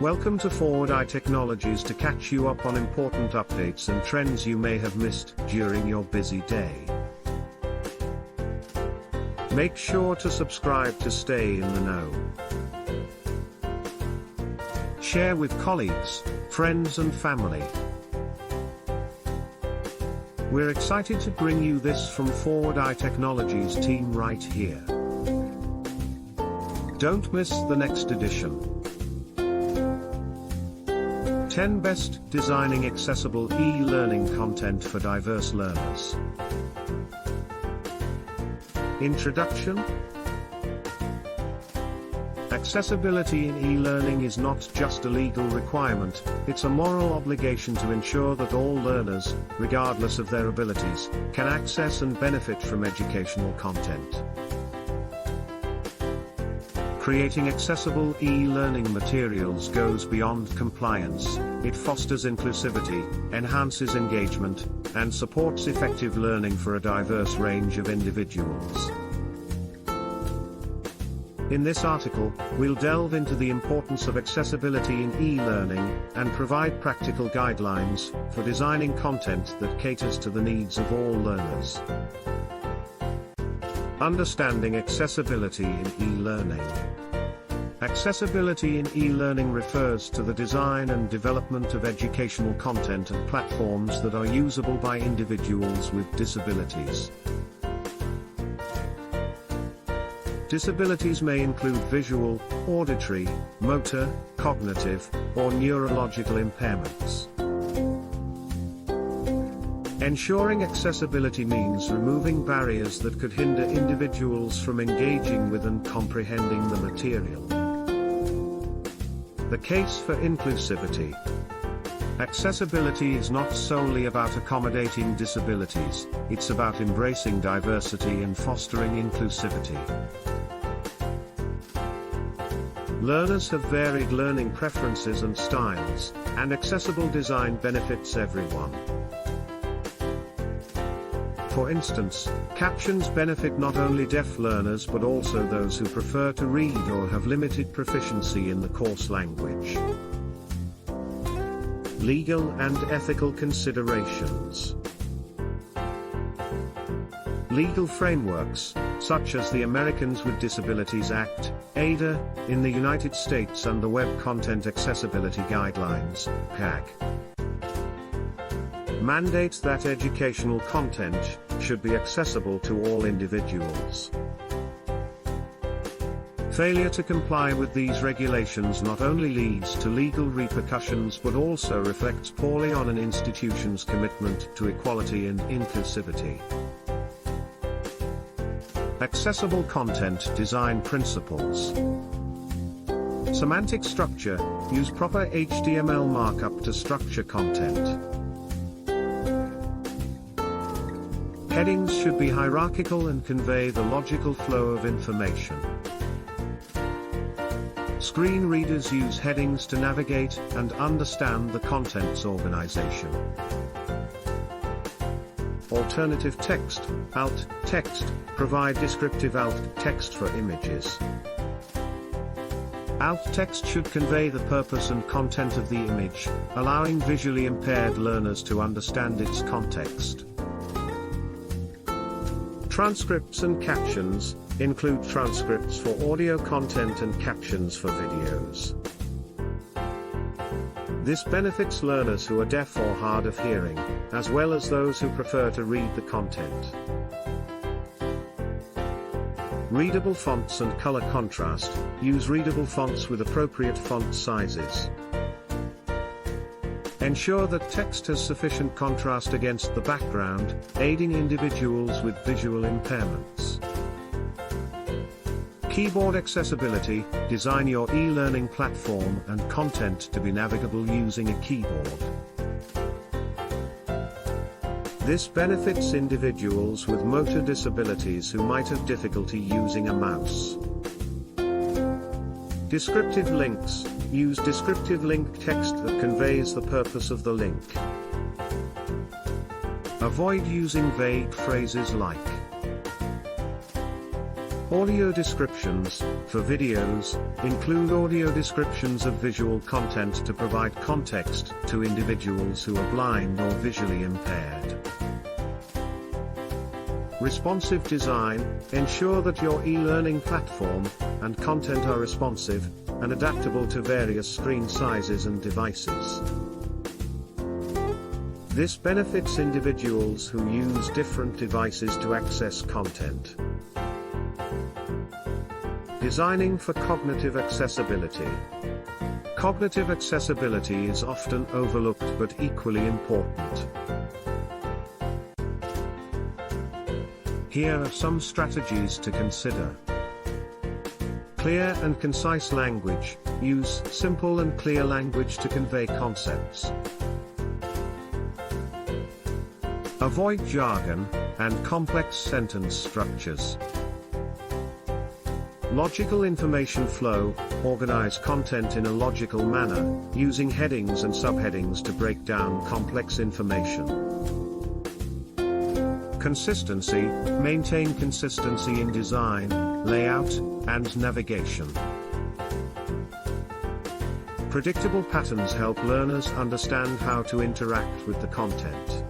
Welcome to Forward Eye Technologies to catch you up on important updates and trends you may have missed during your busy day. Make sure to subscribe to stay in the know. Share with colleagues, friends and family. We're excited to bring you this from Forward Eye Technologies team right here. Don't miss the next edition. 10 Best Designing Accessible E-Learning Content for Diverse Learners. Introduction. Accessibility in e-learning is not just a legal requirement, it's a moral obligation to ensure that all learners, regardless of their abilities, can access and benefit from educational content. Creating accessible e-learning materials goes beyond compliance, it fosters inclusivity, enhances engagement, and supports effective learning for a diverse range of individuals. In this article, we'll delve into the importance of accessibility in e-learning, and provide practical guidelines for designing content that caters to the needs of all learners. Understanding accessibility in e-learning. Accessibility in e-learning refers to the design and development of educational content and platforms that are usable by individuals with disabilities. Disabilities may include visual, auditory, motor, cognitive, or neurological impairments. Ensuring accessibility means removing barriers that could hinder individuals from engaging with and comprehending the material. The case for inclusivity. Accessibility is not solely about accommodating disabilities, it's about embracing diversity and fostering inclusivity. Learners have varied learning preferences and styles, and accessible design benefits everyone. For instance, captions benefit not only deaf learners but also those who prefer to read or have limited proficiency in the course language. Legal and ethical considerations. Legal frameworks, such as the Americans with Disabilities Act, ADA, in the United States and the Web Content Accessibility Guidelines, PAG, mandate that educational content should be accessible to all individuals. Failure to comply with these regulations not only leads to legal repercussions but also reflects poorly on an institution's commitment to equality and inclusivity. Accessible content design principles. Semantic structure, use proper HTML markup to structure content. Headings should be hierarchical and convey the logical flow of information. Screen readers use headings to navigate and understand the content's organization. Alternative text, alt text, provide descriptive alt text for images. Alt text should convey the purpose and content of the image, allowing visually impaired learners to understand its context. Transcripts and captions include transcripts for audio content and captions for videos. This benefits learners who are deaf or hard of hearing, as well as those who prefer to read the content. Readable fonts and color contrast, use readable fonts with appropriate font sizes. Ensure that text has sufficient contrast against the background, aiding individuals with visual impairments. Keyboard accessibility, design your e-learning platform and content to be navigable using a keyboard. This benefits individuals with motor disabilities who might have difficulty using a mouse. Descriptive links, use descriptive link text that conveys the purpose of the link. Avoid using vague phrases like Audio descriptions. For videos, include audio descriptions of visual content to provide context to individuals who are blind or visually impaired. Responsive design. Ensure that your e-learning platform and content are responsive and adaptable to various screen sizes and devices. This benefits individuals who use different devices to access content. Designing for cognitive accessibility. Cognitive accessibility is often overlooked but equally important. Here are some strategies to consider. Clear and concise language. Use simple and clear language to convey concepts. Avoid jargon and complex sentence structures. Logical information flow. Organize content in a logical manner, using headings and subheadings to break down complex information. Consistency. Maintain consistency in design, layout, and navigation. Predictable patterns help learners understand how to interact with the content.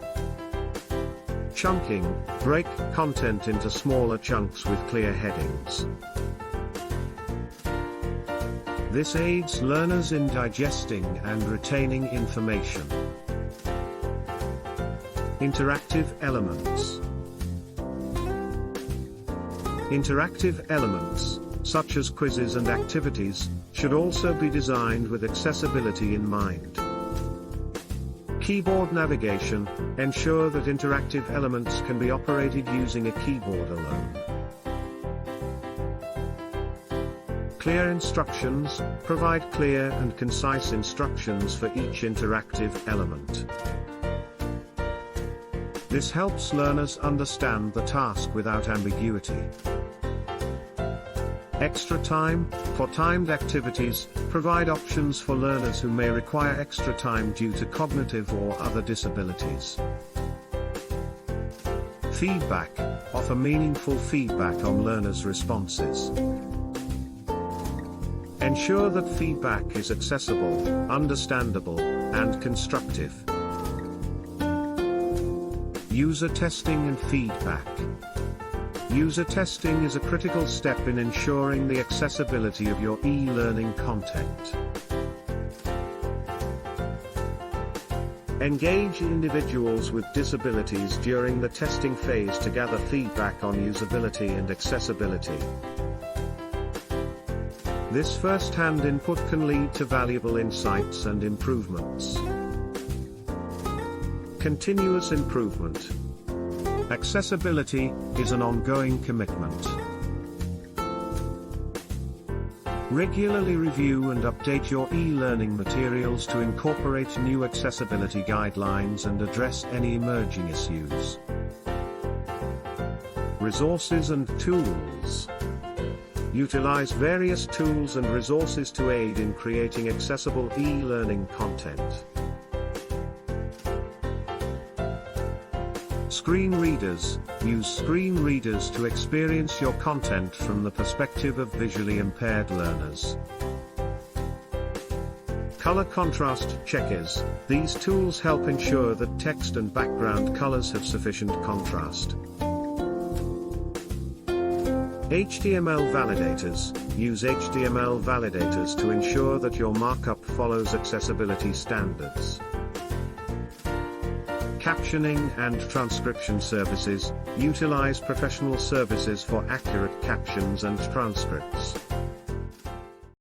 Chunking. Break content into smaller chunks with clear headings. This aids learners in digesting and retaining information. Interactive elements. Interactive elements, such as quizzes and activities, should also be designed with accessibility in mind. Keyboard navigation. Ensure that interactive elements can be operated using a keyboard alone. Clear instructions. Provide clear and concise instructions for each interactive element. This helps learners understand the task without ambiguity. Extra time. For timed activities, provide options for learners who may require extra time due to cognitive or other disabilities. Feedback. Offer meaningful feedback on learners' responses. Ensure that feedback is accessible, understandable, and constructive. User testing and feedback. User testing is a critical step in ensuring the accessibility of your e-learning content. Engage individuals with disabilities during the testing phase to gather feedback on usability and accessibility. This first-hand input can lead to valuable insights and improvements. Continuous improvement. Accessibility is an ongoing commitment. Regularly review and update your e-learning materials to incorporate new accessibility guidelines and address any emerging issues. Resources and tools. Utilize various tools and resources to aid in creating accessible e-learning content. Screen readers. Use screen readers to experience your content from the perspective of visually impaired learners. Color contrast checkers. These tools help ensure that text and background colors have sufficient contrast. HTML validators. Use HTML validators to ensure that your markup follows accessibility standards. Captioning and transcription services. Utilize professional services for accurate captions and transcripts.